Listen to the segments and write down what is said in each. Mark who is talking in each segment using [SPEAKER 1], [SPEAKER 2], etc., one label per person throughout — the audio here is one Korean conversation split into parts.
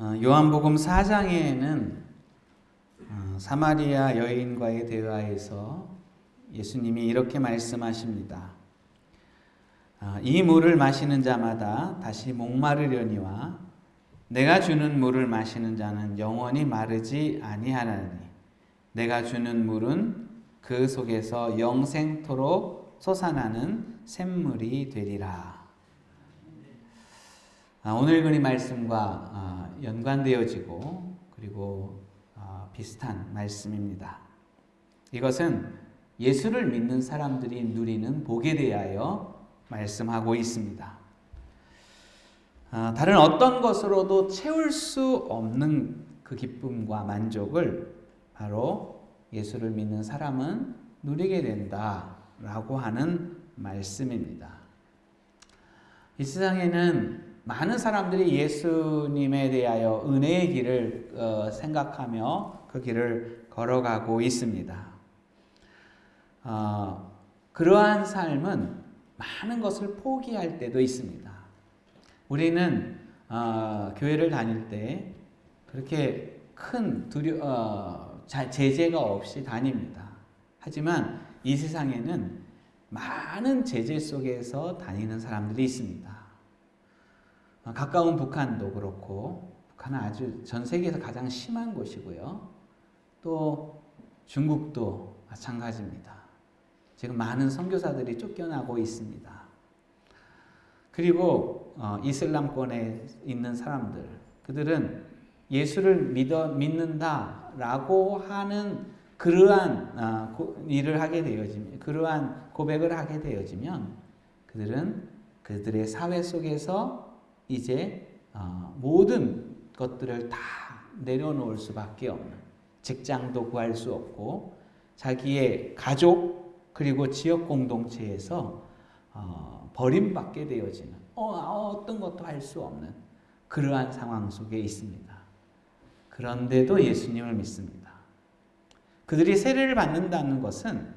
[SPEAKER 1] 요한복음 4장에는 사마리아 여인과의 대화에서 예수님이 이렇게 말씀하십니다. 이 물을 마시는 자마다 다시 목마르려니와 내가 주는 물을 마시는 자는 영원히 마르지 아니하나니 내가 주는 물은 그 속에서 영생토록 솟아나는 샘물이 되리라. 오늘 읽은 이 말씀과 연관되어지고 그리고 비슷한 말씀입니다. 이것은 예수를 믿는 사람들이 누리는 복에 대하여 말씀하고 있습니다. 다른 어떤 것으로도 채울 수 없는 그 기쁨과 만족을 바로 예수를 믿는 사람은 누리게 된다라고 하는 말씀입니다. 이 세상에는 많은 사람들이 예수님에 대하여 은혜의 길을 생각하며 그 길을 걸어가고 있습니다. 그러한 삶은 많은 것을 포기할 때도 있습니다. 우리는 교회를 다닐 때 그렇게 큰 제재가 없이 다닙니다. 하지만 이 세상에는 많은 제재 속에서 다니는 사람들이 있습니다. 가까운 북한도 그렇고, 북한은 아주 전 세계에서 가장 심한 곳이고요. 또 중국도 마찬가지입니다. 지금 많은 선교사들이 쫓겨나고 있습니다. 그리고 이슬람권에 있는 사람들, 그들은 예수를 믿는다라고 하는 그러한 일을 하게 되어지면, 그러한 고백을 하게 되어지면 그들은 그들의 사회 속에서 이제 모든 것들을 다 내려놓을 수밖에 없는, 직장도 구할 수 없고 자기의 가족 그리고 지역 공동체에서 버림받게 되어지는, 어떤 것도 할 수 없는 그러한 상황 속에 있습니다. 그런데도 예수님을 믿습니다. 그들이 세례를 받는다는 것은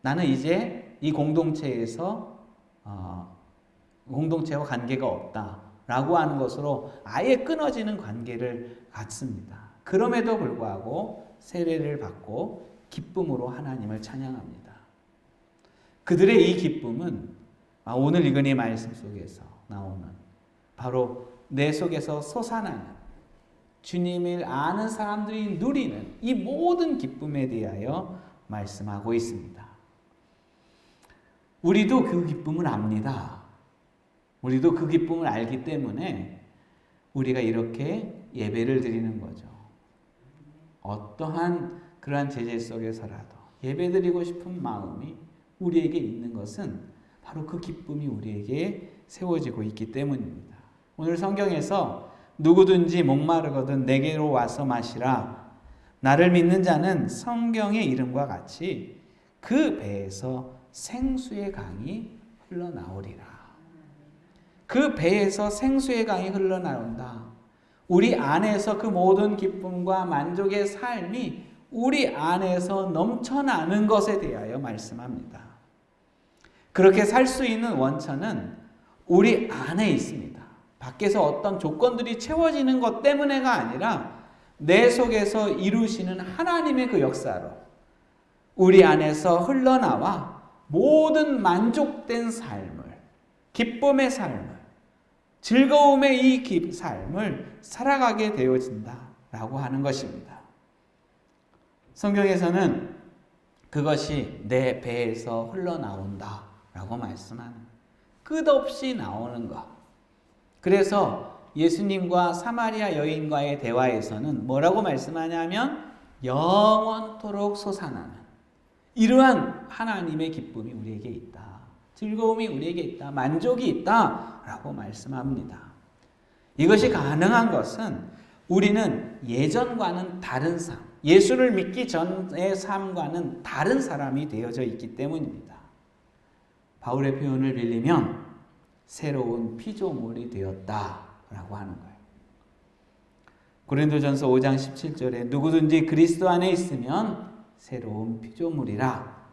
[SPEAKER 1] 나는 이제 이 공동체에서 공동체와 관계가 없다라고 하는 것으로 아예 끊어지는 관계를 갖습니다. 그럼에도 불구하고 세례를 받고 기쁨으로 하나님을 찬양합니다. 그들의 이 기쁨은 오늘 읽은 이 말씀 속에서 나오는 바로 내 속에서 솟아나는 주님을 아는 사람들이 누리는 이 모든 기쁨에 대하여 말씀하고 있습니다. 우리도 그 기쁨을 압니다. 우리도 그 기쁨을 알기 때문에 우리가 이렇게 예배를 드리는 거죠. 어떠한 그러한 제재 속에서라도 예배드리고 싶은 마음이 우리에게 있는 것은 바로 그 기쁨이 우리에게 세워지고 있기 때문입니다. 오늘 성경에서 누구든지 목마르거든 내게로 와서 마시라. 나를 믿는 자는 성경의 이름과 같이 그 배에서 생수의 강이 흘러나오리라. 그 배에서 생수의 강이 흘러나온다. 우리 안에서 그 모든 기쁨과 만족의 삶이 우리 안에서 넘쳐나는 것에 대하여 말씀합니다. 그렇게 살 수 있는 원천은 우리 안에 있습니다. 밖에서 어떤 조건들이 채워지는 것 때문에가 아니라 내 속에서 이루시는 하나님의 그 역사로 우리 안에서 흘러나와 모든 만족된 삶을, 기쁨의 삶을, 즐거움의 이 삶을 살아가게 되어진다라고 하는 것입니다. 성경에서는 그것이 내 배에서 흘러나온다라고 말씀하는, 끝없이 나오는 것. 그래서 예수님과 사마리아 여인과의 대화에서는 뭐라고 말씀하냐면 영원토록 솟아나는 이러한 하나님의 기쁨이 우리에게 있다. 즐거움이 우리에게 있다. 만족이 있다라고 말씀합니다. 이것이 가능한 것은 우리는 예전과는 다른 삶, 예수를 믿기 전의 삶과는 다른 사람이 되어져 있기 때문입니다. 바울의 표현을 빌리면 새로운 피조물이 되었다라고 하는 거예요. 고린도전서 5장 17절에 누구든지 그리스도 안에 있으면 새로운 피조물이라.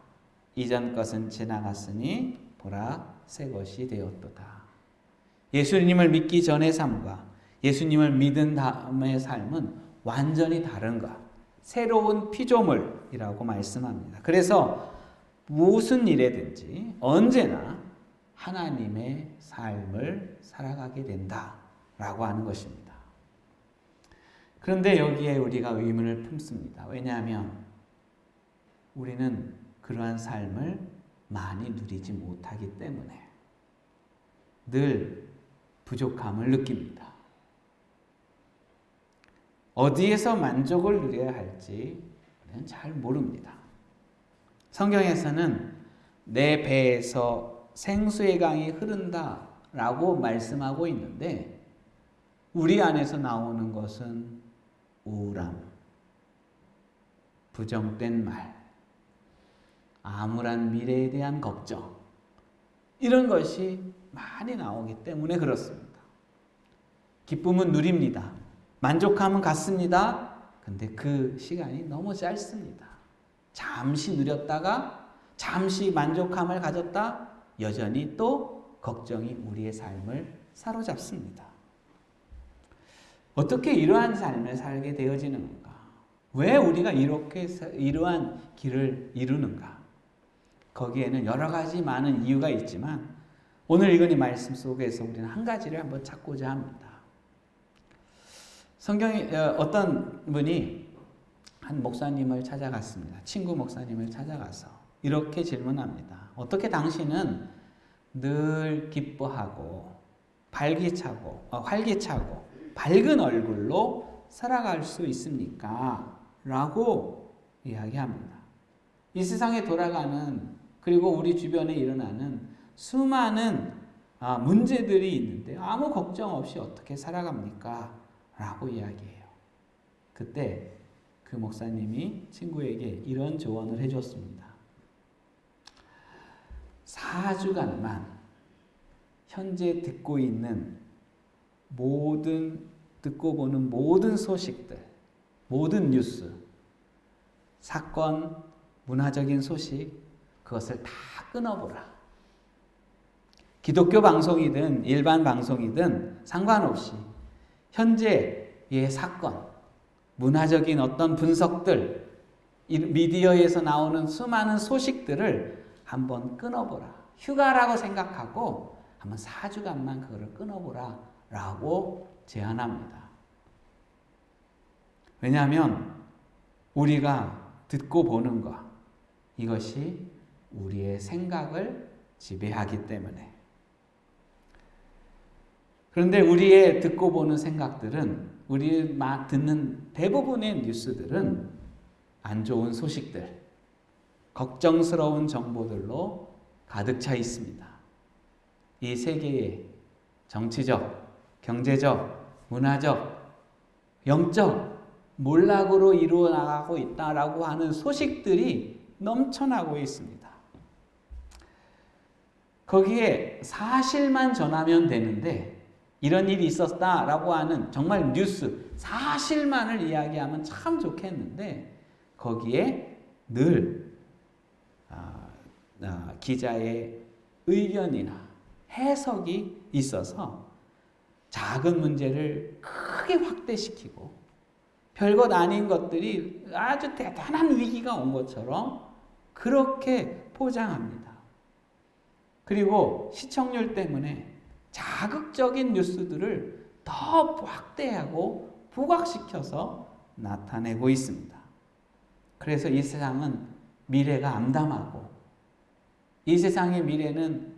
[SPEAKER 1] 이전 것은 지나갔으니 보라 새 것이 되었도다. 예수님을 믿기 전의 삶과 예수님을 믿은 다음의 삶은 완전히 다른 것, 새로운 피조물이라고 말씀합니다. 그래서 무슨 일에든지 언제나 하나님의 삶을 살아가게 된다라고 하는 것입니다. 그런데 여기에 우리가 의문을 품습니다. 왜냐하면 우리는 그러한 삶을 많이 누리지 못하기 때문에 늘 부족함을 느낍니다. 어디에서 만족을 누려야 할지 우리는 잘 모릅니다. 성경에서는 내 배에서 생수의 강이 흐른다라고 말씀하고 있는데 우리 안에서 나오는 것은 우울함, 부정된 말, 암울한 미래에 대한 걱정, 이런 것이 많이 나오기 때문에 그렇습니다. 기쁨은 누립니다. 만족함은 갖습니다. 근데 그 시간이 너무 짧습니다. 잠시 누렸다가 잠시 만족함을 가졌다 여전히 또 걱정이 우리의 삶을 사로잡습니다. 어떻게 이러한 삶을 살게 되어지는가? 왜 우리가 이러한 길을 이루는가? 거기에는 여러 가지 많은 이유가 있지만 오늘 읽은 이 말씀 속에서 우리는 한 가지를 한번 찾고자 합니다. 성경에 어떤 분이 한 목사님을 찾아갔습니다. 친구 목사님을 찾아가서 이렇게 질문합니다. 어떻게 당신은 늘 기뻐하고 활기차고 밝은 얼굴로 살아갈 수 있습니까? 라고 이야기합니다. 이 세상에 돌아가는 그리고 우리 주변에 일어나는 수많은 문제들이 있는데 아무 걱정 없이 어떻게 살아갑니까? 라고 이야기해요. 그때 그 목사님이 친구에게 이런 조언을 해줬습니다. 4주간만 현재 듣고 보는 모든 소식들, 모든 뉴스, 사건, 문화적인 소식, 그것을 다 끊어보라. 기독교 방송이든 일반 방송이든 상관없이 현재의 사건, 문화적인 어떤 분석들, 미디어에서 나오는 수많은 소식들을 한번 끊어보라. 휴가라고 생각하고 한번 4주간만 그거를 끊어보라 라고 제안합니다. 왜냐하면 우리가 듣고 보는 것, 이것이 우리의 생각을 지배하기 때문에. 그런데 우리의 듣고 보는 생각들은, 우리 듣는 대부분의 뉴스들은 안 좋은 소식들, 걱정스러운 정보들로 가득 차 있습니다. 이 세계의 정치적, 경제적, 문화적, 영적 몰락으로 이루어 나가고 있다라고 하는 소식들이 넘쳐나고 있습니다. 거기에 사실만 전하면 되는데 이런 일이 있었다라고 하는 정말 뉴스, 사실만을 이야기하면 참 좋겠는데 거기에 늘 기자의 의견이나 해석이 있어서 작은 문제를 크게 확대시키고 별것 아닌 것들이 아주 대단한 위기가 온 것처럼 그렇게 포장합니다. 그리고 시청률 때문에 자극적인 뉴스들을 더 확대하고 부각시켜서 나타내고 있습니다. 그래서 이 세상은 미래가 암담하고 이 세상의 미래는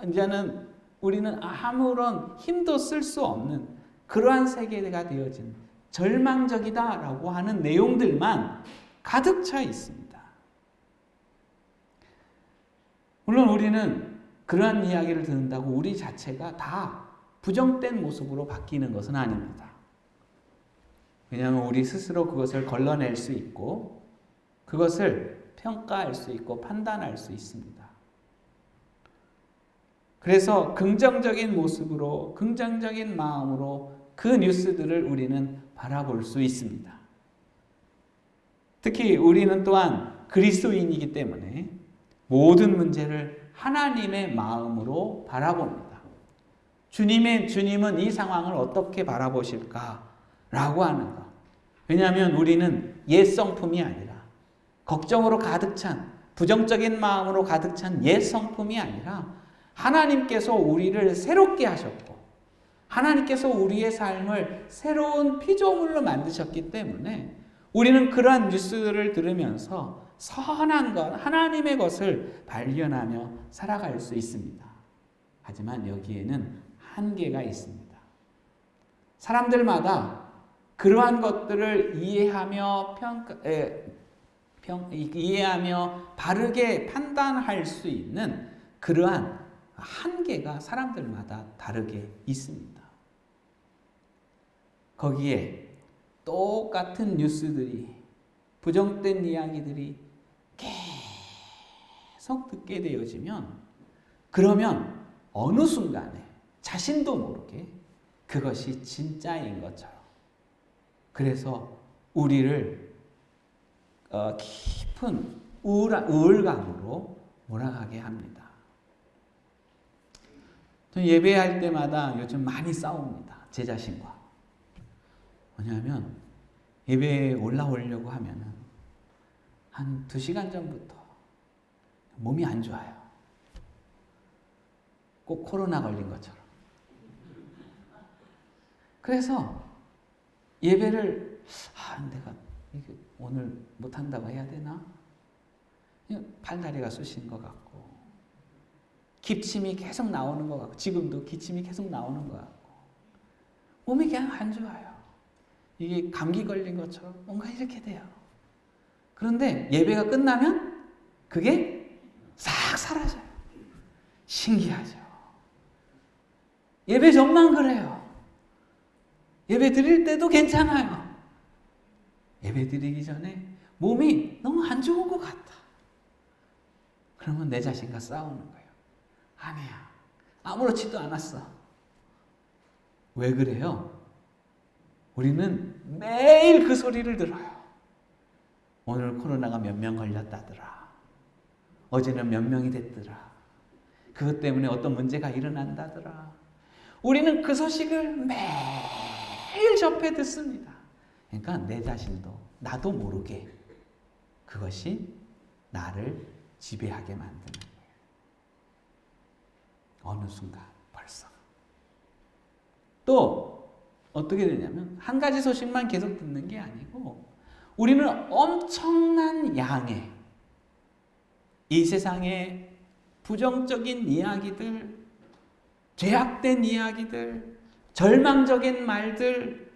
[SPEAKER 1] 이제는 우리는 아무런 힘도 쓸 수 없는 그러한 세계가 되어진 절망적이다라고 하는 내용들만 가득 차 있습니다. 물론 우리는 그러한 이야기를 듣는다고 우리 자체가 다 부정된 모습으로 바뀌는 것은 아닙니다. 왜냐하면 우리 스스로 그것을 걸러낼 수 있고 그것을 평가할 수 있고 판단할 수 있습니다. 그래서 긍정적인 모습으로, 긍정적인 마음으로 그 뉴스들을 우리는 바라볼 수 있습니다. 특히 우리는 또한 그리스도인이기 때문에 모든 문제를 하나님의 마음으로 바라봅니다. 주님은 이 상황을 어떻게 바라보실까라고 하는 것. 왜냐하면 우리는 옛 성품이 아니라 걱정으로 가득 찬 부정적인 마음으로 가득 찬 옛 성품이 아니라 하나님께서 우리를 새롭게 하셨고 하나님께서 우리의 삶을 새로운 피조물로 만드셨기 때문에 우리는 그러한 뉴스를 들으면서 선한 것, 하나님의 것을 발견하며 살아갈 수 있습니다. 하지만 여기에는 한계가 있습니다. 사람들마다 그러한 것들을 이해하며 이해하며 바르게 판단할 수 있는 그러한 한계가 사람들마다 다르게 있습니다. 거기에 똑같은 뉴스들이, 부정된 이야기들이 계속 듣게 되어지면 그러면 어느 순간에 자신도 모르게 그것이 진짜인 것처럼 그래서 우리를 깊은 우울감으로 몰아가게 합니다. 저는 예배할 때마다 요즘 많이 싸웁니다. 제 자신과. 왜냐하면 예배에 올라오려고 하면은 한 2시간 전부터 몸이 안 좋아요. 꼭 코로나 걸린 것처럼. 그래서 예배를 내가 이게 오늘 못한다고 해야 되나? 팔다리가 쑤신 것 같고 기침이 계속 나오는 것 같고 지금도 기침이 계속 나오는 것 같고 몸이 그냥 안 좋아요. 이게 감기 걸린 것처럼 뭔가 이렇게 돼요. 그런데 예배가 끝나면 그게 싹 사라져요. 신기하죠. 예배 전만 그래요. 예배 드릴 때도 괜찮아요. 예배 드리기 전에 몸이 너무 안 좋은 것 같다. 그러면 내 자신과 싸우는 거예요. 아니야. 아무렇지도 않았어. 왜 그래요? 우리는 매일 그 소리를 들어요. 오늘 코로나가 몇 명 걸렸다더라. 어제는 몇 명이 됐더라. 그것 때문에 어떤 문제가 일어난다더라. 우리는 그 소식을 매일 접해 듣습니다. 그러니까 내 자신도 나도 모르게 그것이 나를 지배하게 만드는 거예요. 어느 순간 벌써. 또 어떻게 되냐면 한 가지 소식만 계속 듣는 게 아니고 우리는 엄청난 양의 이 세상의 부정적인 이야기들, 죄악된 이야기들, 절망적인 말들,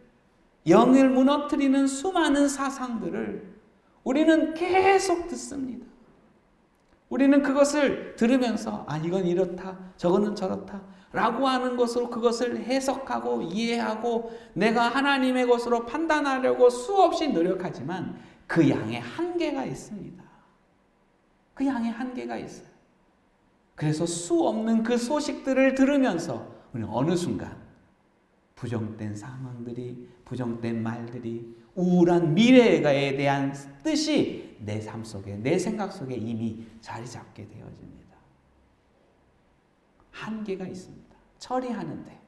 [SPEAKER 1] 영을 무너뜨리는 수많은 사상들을 우리는 계속 듣습니다. 우리는 그것을 들으면서 이건 이렇다, 저거는 저렇다 라고 하는 것으로 그것을 해석하고 이해하고 내가 하나님의 것으로 판단하려고 수없이 노력하지만 그 양의 한계가 있습니다. 그 양의 한계가 있어요. 그래서 수 없는 그 소식들을 들으면서 우리는 어느 순간 부정된 상황들이, 부정된 말들이, 우울한 미래에 대한 뜻이 내 삶 속에, 내 생각 속에 이미 자리 잡게 되어집니다. 한계가 있습니다. 처리하는데.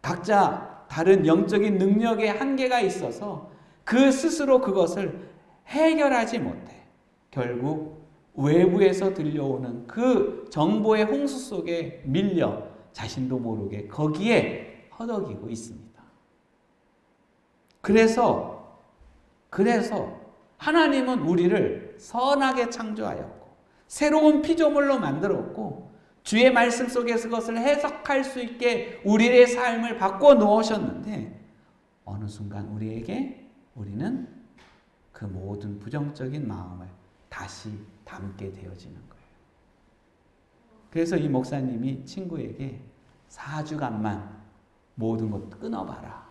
[SPEAKER 1] 각자 다른 영적인 능력의 한계가 있어서 그 스스로 그것을 해결하지 못해. 결국 외부에서 들려오는 그 정보의 홍수 속에 밀려 자신도 모르게 거기에 허덕이고 있습니다. 그래서 하나님은 우리를 선하게 창조하였고 새로운 피조물로 만들었고 주의 말씀 속에서 그것을 해석할 수 있게 우리의 삶을 바꿔 놓으셨는데 어느 순간 우리는 그 모든 부정적인 마음을 다시 담게 되어지는 거예요. 그래서 이 목사님이 친구에게 4주간만 모든 것 끊어봐라.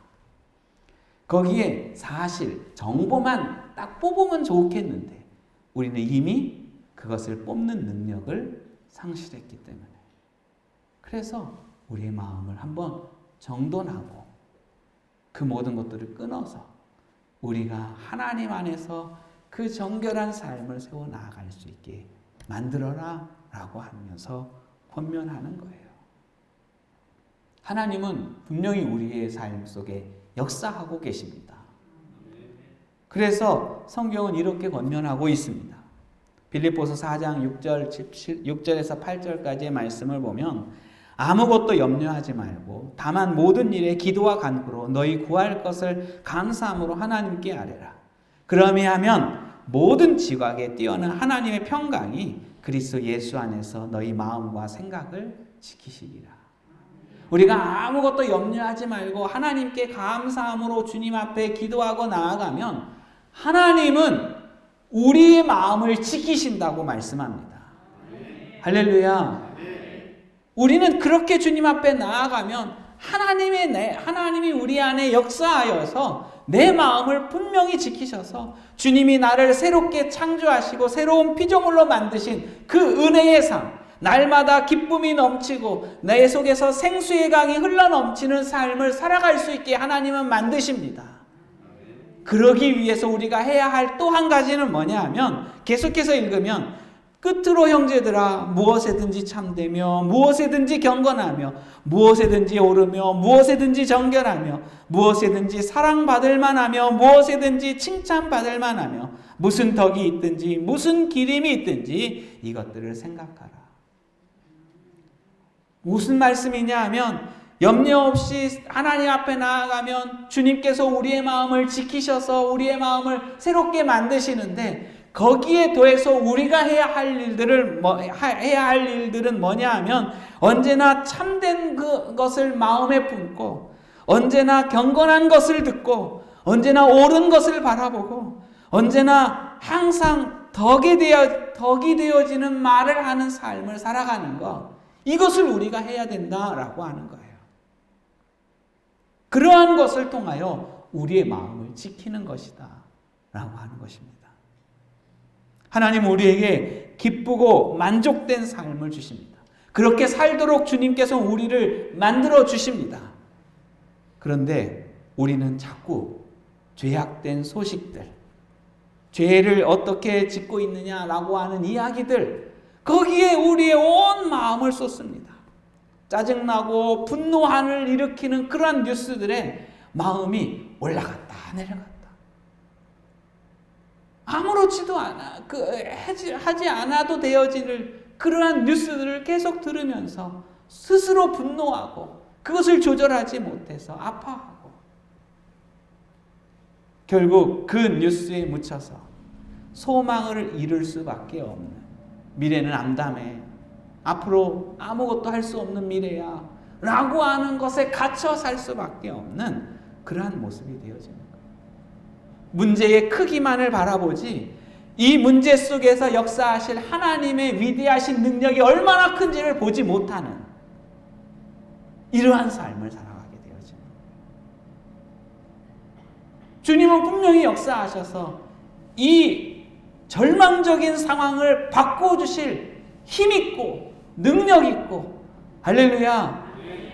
[SPEAKER 1] 거기에 사실 정보만 딱 뽑으면 좋겠는데 우리는 이미 그것을 뽑는 능력을 상실했기 때문에 그래서 우리의 마음을 한번 정돈하고 그 모든 것들을 끊어서 우리가 하나님 안에서 그 정결한 삶을 세워 나아갈 수 있게 만들어라 라고 하면서 권면하는 거예요. 하나님은 분명히 우리의 삶 속에 역사하고 계십니다. 그래서 성경은 이렇게 권면하고 있습니다. 빌립보서 4장 6절에서 8절까지의 말씀을 보면 아무것도 염려하지 말고 다만 모든 일에 기도와 간구로 너희 구할 것을 감사함으로 하나님께 아뢰라. 그러면 모든 지각에 뛰어난 하나님의 평강이 그리스도 예수 안에서 너희 마음과 생각을 지키시리라. 우리가 아무것도 염려하지 말고 하나님께 감사함으로 주님 앞에 기도하고 나아가면 하나님은 우리의 마음을 지키신다고 말씀합니다. 할렐루야. 우리는 그렇게 주님 앞에 나아가면 하나님이 우리 안에 역사하여서 내 마음을 분명히 지키셔서 주님이 나를 새롭게 창조하시고 새로운 피조물로 만드신 그 은혜의 삶, 날마다 기쁨이 넘치고 내 속에서 생수의 강이 흘러넘치는 삶을 살아갈 수 있게 하나님은 만드십니다. 그러기 위해서 우리가 해야 할 또 한 가지는 뭐냐 하면 계속해서 읽으면 끝으로 형제들아 무엇에든지 참되며 무엇에든지 경건하며 무엇에든지 오르며 무엇에든지 정결하며 무엇에든지 사랑받을 만하며 무엇에든지 칭찬받을 만하며 무슨 덕이 있든지 무슨 기림이 있든지 이것들을 생각하라. 무슨 말씀이냐 하면 염려 없이 하나님 앞에 나아가면 주님께서 우리의 마음을 지키셔서 우리의 마음을 새롭게 만드시는데 거기에 더해서 우리가 해야 할 일들은 뭐냐 하면 언제나 참된 것을 마음에 품고 언제나 경건한 것을 듣고 언제나 옳은 것을 바라보고 언제나 항상 덕이 되어지는 말을 하는 삶을 살아가는 것, 이것을 우리가 해야 된다라고 하는 거예요. 그러한 것을 통하여 우리의 마음을 지키는 것이다 라고 하는 것입니다. 하나님은 우리에게 기쁘고 만족된 삶을 주십니다. 그렇게 살도록 주님께서 우리를 만들어 주십니다. 그런데 우리는 자꾸 죄악된 소식들, 죄를 어떻게 짓고 있느냐라고 하는 이야기들, 거기에 우리의 온 마음을 쏟습니다. 짜증나고 분노함을 일으키는 그러한 뉴스들에 마음이 올라갔다 내려갔다. 아무렇지도 않아, 하지 않아도 되어지는 그러한 뉴스들을 계속 들으면서 스스로 분노하고 그것을 조절하지 못해서 아파하고 결국 그 뉴스에 묻혀서 소망을 잃을 수밖에 없는, 미래는 암담해, 앞으로 아무것도 할 수 없는 미래야 라고 하는 것에 갇혀 살 수밖에 없는 그러한 모습이 되어지는 거예요. 문제의 크기만을 바라보지 이 문제 속에서 역사하실 하나님의 위대하신 능력이 얼마나 큰지를 보지 못하는 이러한 삶을 살아가게 되어집니다. 주님은 분명히 역사하셔서 이 절망적인 상황을 바꿔주실 힘있고 능력있고 할렐루야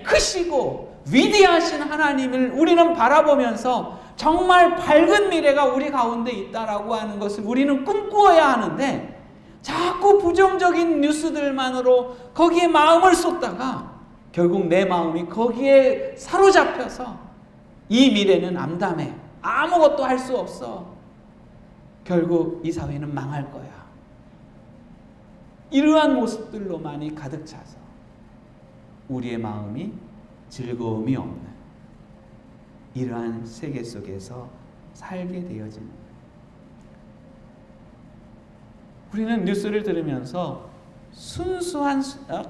[SPEAKER 1] 크시고 위대하신 하나님을 우리는 바라보면서 정말 밝은 미래가 우리 가운데 있다라고 하는 것을 우리는 꿈꾸어야 하는데 자꾸 부정적인 뉴스들만으로 거기에 마음을 쏟다가 결국 내 마음이 거기에 사로잡혀서 이 미래는 암담해, 아무것도 할 수 없어, 결국 이 사회는 망할 거야, 이러한 모습들로만이 가득 차서 우리의 마음이 즐거움이 없는 이러한 세계 속에서 살게 되어지는 거예요. 우리는 뉴스를 들으면서 순수한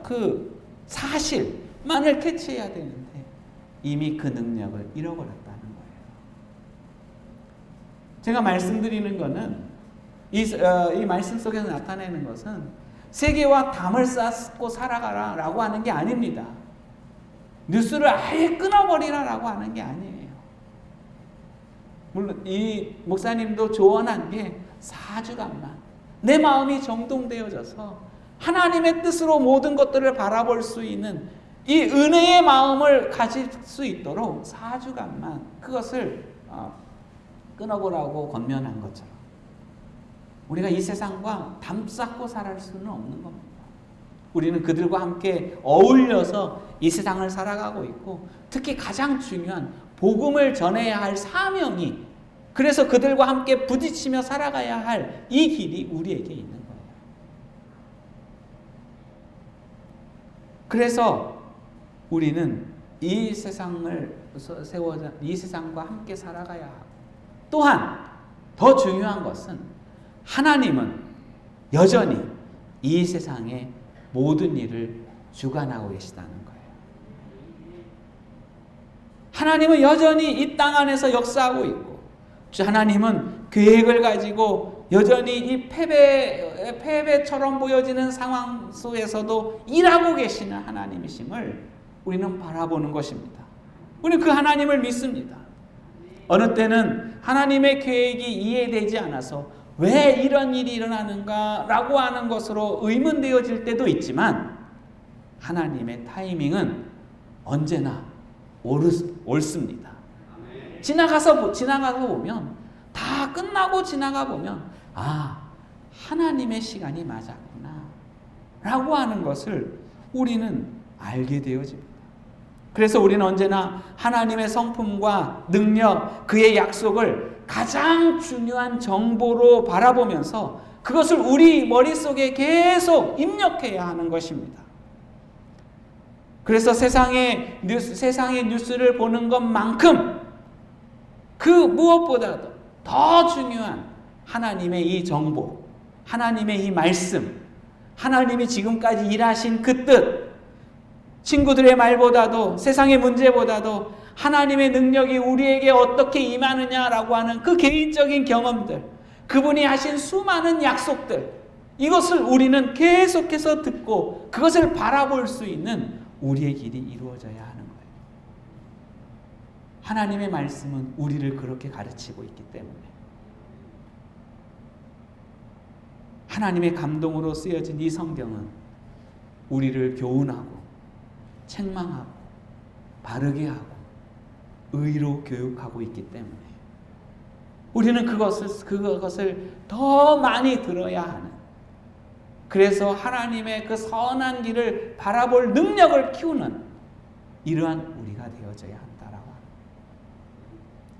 [SPEAKER 1] 그 사실만을 캐치해야 되는데 이미 그 능력을 잃어버렸다는 거예요. 제가 말씀드리는 것은 이 말씀 속에서 나타내는 것은 세계와 담을 쌓고 살아가라 라고 하는 게 아닙니다. 뉴스를 아예 끊어버리라 라고 하는 게 아니에요. 물론 이 목사님도 조언한 게 4주간만 내 마음이 정돈되어져서 하나님의 뜻으로 모든 것들을 바라볼 수 있는 이 은혜의 마음을 가질 수 있도록 4주간만 그것을 끊어보라고 권면한 것처럼 우리가 이 세상과 담 쌓고 살아갈 수는 없는 겁니다. 우리는 그들과 함께 어울려서 이 세상을 살아가고 있고, 특히 가장 중요한 복음을 전해야 할 사명이, 그래서 그들과 함께 부딪히며 살아가야 할 이 길이 우리에게 있는 거예요. 그래서 우리는 이 세상과 함께 살아가야 하고, 또한 더 중요한 것은 하나님은 여전히 이 세상의 모든 일을 주관하고 계시다는 거예요. 하나님은 여전히 이 땅 안에서 역사하고 있고, 하나님은 계획을 가지고 여전히 이 패배처럼 보여지는 상황 속에서도 일하고 계시는 하나님이심을 우리는 바라보는 것입니다. 우리는 그 하나님을 믿습니다. 어느 때는 하나님의 계획이 이해되지 않아서 왜 이런 일이 일어나는가 라고 하는 것으로 의문되어질 때도 있지만, 하나님의 타이밍은 언제나 옳습니다. 지나가서 보면, 다 끝나고 지나가 보면, 하나님의 시간이 맞았구나 라고 하는 것을 우리는 알게 되어집니다. 그래서 우리는 언제나 하나님의 성품과 능력, 그의 약속을 가장 중요한 정보로 바라보면서 그것을 우리 머릿속에 계속 입력해야 하는 것입니다. 그래서 세상의 뉴스를 보는 것만큼 그 무엇보다도 더 중요한 하나님의 이 정보, 하나님의 이 말씀, 하나님이 지금까지 일하신 그 뜻, 친구들의 말보다도, 세상의 문제보다도 하나님의 능력이 우리에게 어떻게 임하느냐라고 하는 그 개인적인 경험들, 그분이 하신 수많은 약속들, 이것을 우리는 계속해서 듣고 그것을 바라볼 수 있는 우리의 길이 이루어져야 하는 거예요. 하나님의 말씀은 우리를 그렇게 가르치고 있기 때문에, 하나님의 감동으로 쓰여진 이 성경은 우리를 교훈하고 책망하고 바르게 하고 의로 교육하고 있기 때문에 우리는 그것을 더 많이 들어야 하는, 그래서 하나님의 그 선한 길을 바라볼 능력을 키우는 이러한 우리가 되어져야 한다라고 합니다.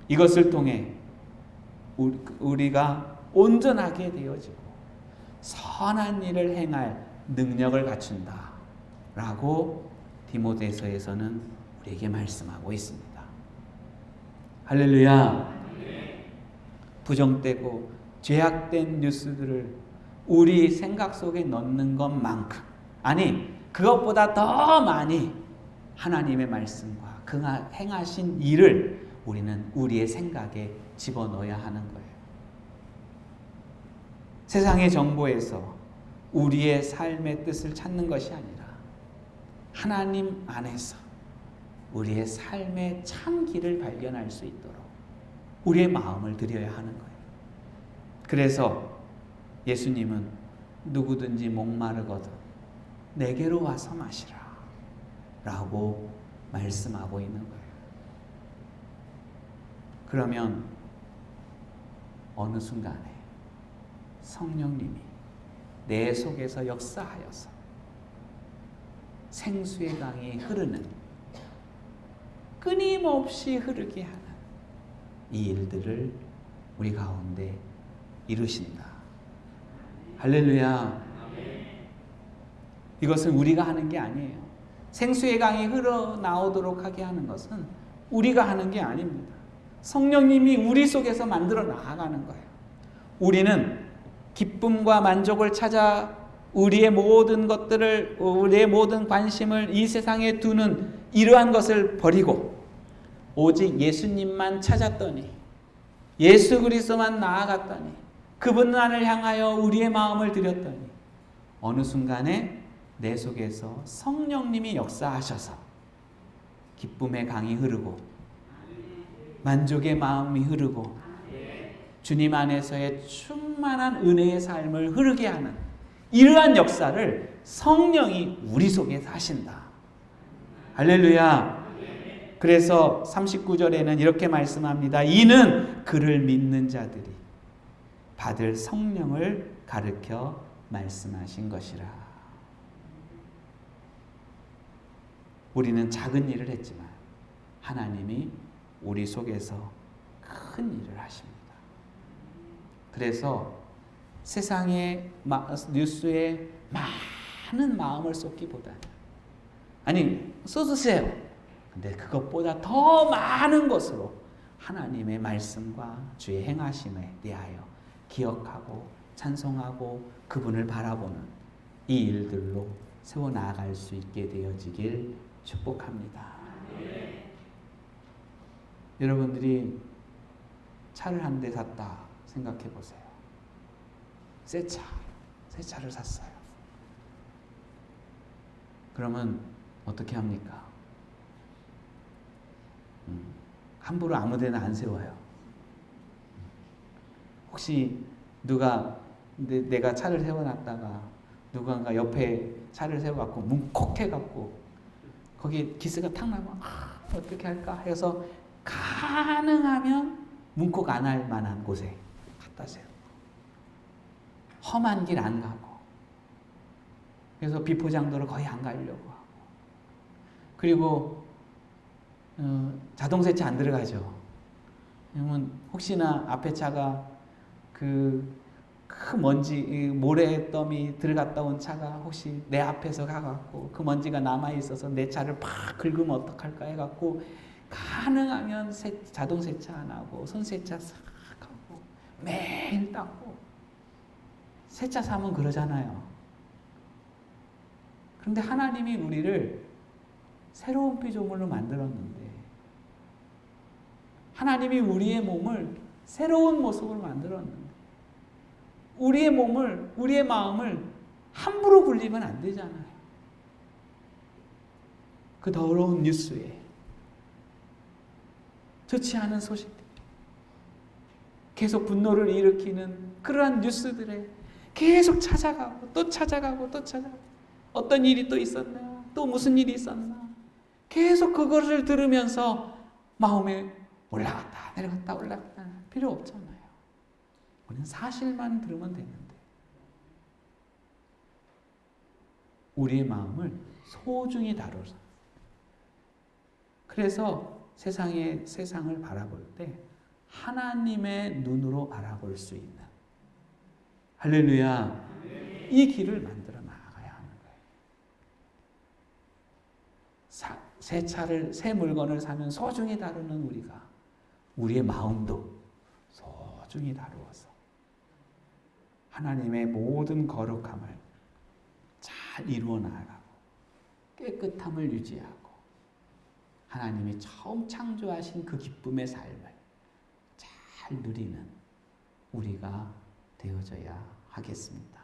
[SPEAKER 1] 이것을 통해 우리가 온전하게 되어지고 선한 일을 행할 능력을 갖춘다라고 디모데서에서는 우리에게 말씀하고 있습니다. 할렐루야. 부정되고 죄악된 뉴스들을 우리 생각 속에 넣는 것만큼, 아니 그것보다 더 많이 하나님의 말씀과 그 행하신 일을 우리는 우리의 생각에 집어넣어야 하는 거예요. 세상의 정보에서 우리의 삶의 뜻을 찾는 것이 아니라 하나님 안에서 우리의 삶의 참 길을 발견할 수 있도록 우리의 마음을 들여야 하는 거예요. 그래서 예수님은 누구든지 목마르거든 내게로 와서 마시라 라고 말씀하고 있는 거예요. 그러면 어느 순간에 성령님이 내 속에서 역사하여서 생수의 강이 흐르는, 끊임없이 흐르게 하는 이 일들을 우리 가운데 이루신다. 할렐루야. 이것은 우리가 하는 게 아니에요. 생수의 강이 흘러나오도록 하게 하는 것은 우리가 하는 게 아닙니다. 성령님이 우리 속에서 만들어 나아가는 거예요. 우리는 기쁨과 만족을 찾아 우리의 모든 것들을, 우리의 모든 관심을 이 세상에 두는 이러한 것을 버리고 오직 예수님만 찾았더니, 예수 그리스도만 나아갔더니, 그분만을 향하여 우리의 마음을 드렸더니 어느 순간에 내 속에서 성령님이 역사하셔서 기쁨의 강이 흐르고 만족의 마음이 흐르고 주님 안에서의 충만한 은혜의 삶을 흐르게 하는 이러한 역사를 성령이 우리 속에 하신다. 할렐루야. 그래서 39절에는 이렇게 말씀합니다. 이는 그를 믿는 자들이 받을 성령을 가르쳐 말씀하신 것이라. 우리는 작은 일을 했지만 하나님이 우리 속에서 큰 일을 하십니다. 그래서 세상의 뉴스에 많은 마음을 쏟기보다는 아니 쏟으세요. 근데 그것보다 더 많은 것으로 하나님의 말씀과 주의 행하심에 대하여 기억하고 찬송하고 그분을 바라보는 이 일들로 세워나갈 수 있게 되어지길 축복합니다. 여러분들이 차를 한 대 샀다 생각해 보세요. 새 차를 샀어요. 그러면 어떻게 합니까? 함부로 아무데나 안 세워요. 혹시 누가 내가 차를 세워놨다가 누군가 옆에 차를 세워갖고 뭉콕해갖고 거기 기스가 탁 나면 어떻게 할까 해서 가능하면 뭉콕 안 할 만한 곳에 갖다 세워. 험한 길 안 가고 그래서 비포장도로 거의 안 가려고 하고 그리고 자동 세차 안 들어가죠. 왜냐면 혹시나 앞에 차가 큰 먼지 모래더미 들어갔다 온 차가 혹시 내 앞에서 가갖고 그 먼지가 남아 있어서 내 차를 팍 긁으면 어떡할까 해갖고 가능하면 자동 세차 안 하고 손 세차 싹 하고 매일 닦고 세차 사면 그러잖아요. 그런데 하나님이 우리를 새로운 피조물로 만들었는데 하나님이 우리의 몸을 새로운 모습으로 만들었는데 우리의 몸을 우리의 마음을 함부로 굴리면 안 되잖아요. 그 더러운 뉴스에 좋지 않은 소식들 계속 분노를 일으키는 그러한 뉴스들에 계속 찾아가고 또 찾아가고 또 찾아가고 어떤 일이 또 있었나 또 무슨 일이 있었나 계속 그것을 들으면서 마음에 올라갔다 내려갔다 올라갔다 필요 없잖아요. 우리는 사실만 들으면 되는데 우리의 마음을 소중히 다뤄서 그래서 세상을 바라볼 때 하나님의 눈으로 바라볼 수 있는 할렐루야 이 길을 만들어 나가야 하는 거예요. 새 물건을 사면 소중히 다루는 우리가 우리의 마음도 소중히 다루어서 하나님의 모든 거룩함을 잘 이루어 나가고 깨끗함을 유지하고 하나님이 처음 창조하신 그 기쁨의 삶을 잘 누리는 우리가 되어져야 하겠습니다.